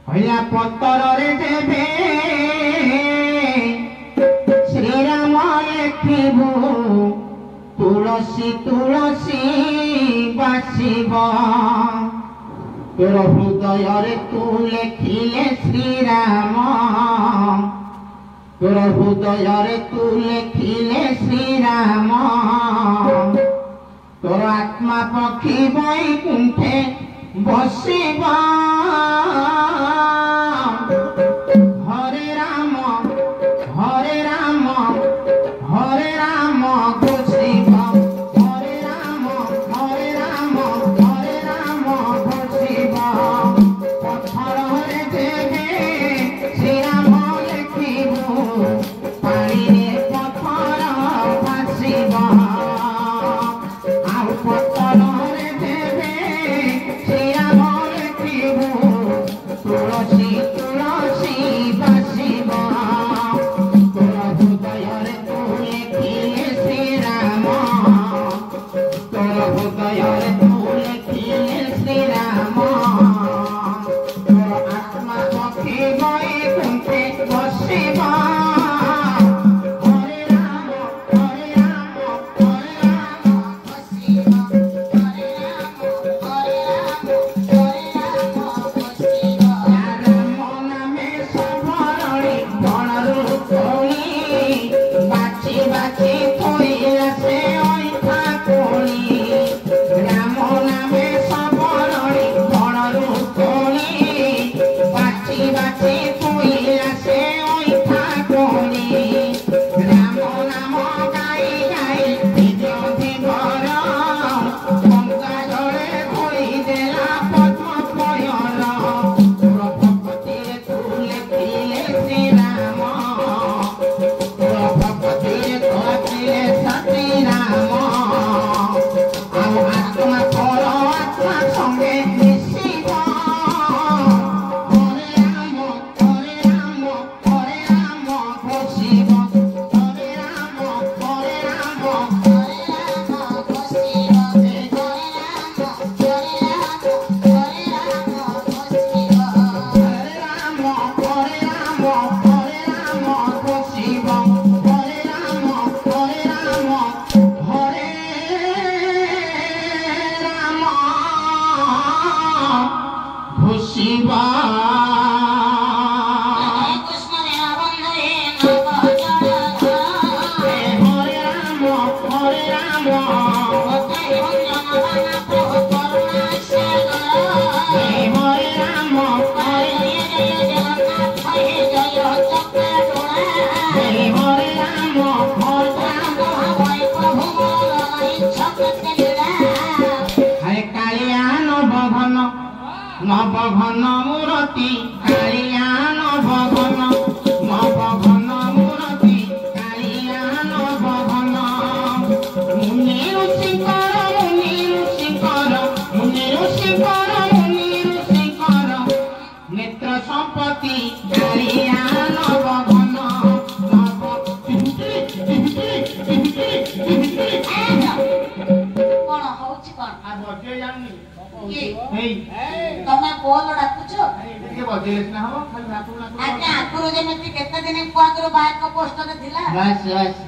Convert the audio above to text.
হইলা পত্তরে দেবে শ্রীরাম লেখিবু তুলসী তুলসী বাসিব তোর হৃদୟରେ তু লেখিলে শ্রীরাম তোর হৃদୟରେ তু লেখিলে শ্রীরাম তোর আত্মা পক্ষী বৈকুণ্ঠে বসিব হরে রাম হরে রাম হরে রাম ঘোষিব হরে রাম হরে রাম হরে রাম ঘোষিব পথরে দেবে শ্রীরাম লেখিবু পাଣିରେ পথর ভাসিব ଆଉ ପଥରରେ ଦେବେ ଶ୍ରୀରାମ ଲେଖିବୁ ତୁଳସୀ ତୁଳସୀ ବାସିବ ତୋର ହୃଦୟରେ ତୁ ଲେଖିଲେ ଶ୍ରୀରାମ ତୋର ହୃଦୟରେ ତୁ ଲେଖିଲେ ଶ୍ରୀରାମ ତୋର ଆତ୍ମା ପକ୍ଷୀ ବୈକୁଣ୍ଠେ ବସିବ ହରେ ରାମ ହରେ ରାମ ହରେ ରାମ ବସିବ ହରେ ରାମ ହରେ ରାମ ହରେ ରାମ ବସିବ ରାମ ନାମେ ସବରଣୀ ବଣରୁ ତୋଳି ବାଛି ବାଛି ଥୋଇଲା ସେ ଅଇଁଠା କୋଳି ରାମ ନାମେ ସବରଣୀ ବଣରୁ ତୋଳି ବାଛି ବାଛି ଥୋଇଲା ସେ ଅଇଁଠା କୋଳି ରାମ ନାମ ଗାଇ ଗାଇ ନିଜ ଧୀବର ଗଙ୍ଗା ଜଳେ ଧୋଇଦେଲା ପଦ୍ମ ପୟର ତୋର ଭଗତିରେ ତୁ ଲେଖିଲେ ଶ୍ରୀରାମ ତୋର ଭଗତିରେ କହିଲେ ସତୀରାମ ଆଉ ଆତ୍ମା ତୋର ଆତ୍ମା ସଙ୍ଗେ ମିଶିବ ହରେ ରାମ ହରେ ରାମ ହରେ ରାମ ଘୋଷିବ ହରେ ରାମ ହରେ ରାମ ହରେ ରାମ ଘୋଷିବ ହରେ ରାମ ହରେ ରାମ ହରେ ରାମ ଘୋଷିବ ହରେ ରାମ ହରେ ରାମ ହରେ ରାମ ଘୋଷିବ ହରେ ରାମ ହରେ ରାମ ହରେ ରାମ ଘୋଷିବ হরে রাম হরে রাম হরে রাম হরে রাম হরে কালিয়া নবঘন নবঘন মূরতি কালিয়া নবঘন নবঘন মূরতি কালিয়া নবঘন মুনি ঋষিকর মুনি ঋষিকর মুনি ঋষিকর মুনি ঋষিকর নেত্র সম্পত্তি কালিয়া নবঘন କଣ ହଉଛି କଣ ବଜେଇ ଜାଣିନି ତମେ ବୋଲ ଡାକୁଛ ଟିକେ ବଜେଇଲେ ସିନା ହବ ଖାଲି ନାକୁ ନାକୁ ଆଜ୍ଞା ଆଗରୁ ଯେମିତି କେତେ ଦିନ ଆଗରୁ ବାହାରଙ୍କ ପୋଷ୍ଟରେ ଥିଲା ବାସ୍ ବାସ୍